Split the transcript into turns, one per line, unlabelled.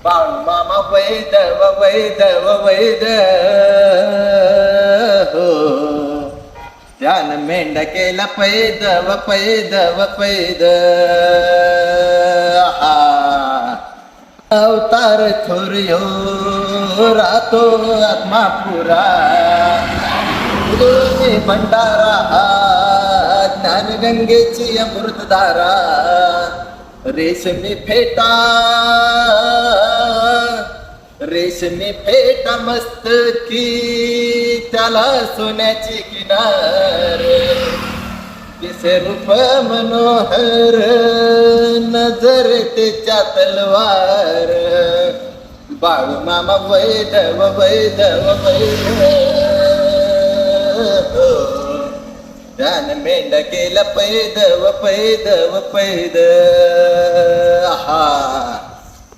बाळू मामा वैद वैद वैद हो त्यानं मेंढ केला पैद पैद पैद अवतार थोरियो राहतो आत्मापुरा भंडारा ज्ञान गंगेची अमृतधारा रेशमी फेटा मस्तकी त्याला सोन्याची किनार किसे रूप मनोहर नजर त्याच्या तलवार बाळू मामा वैद वैद वैद त्यानं मेंढ केलं पैद पैद पैद हा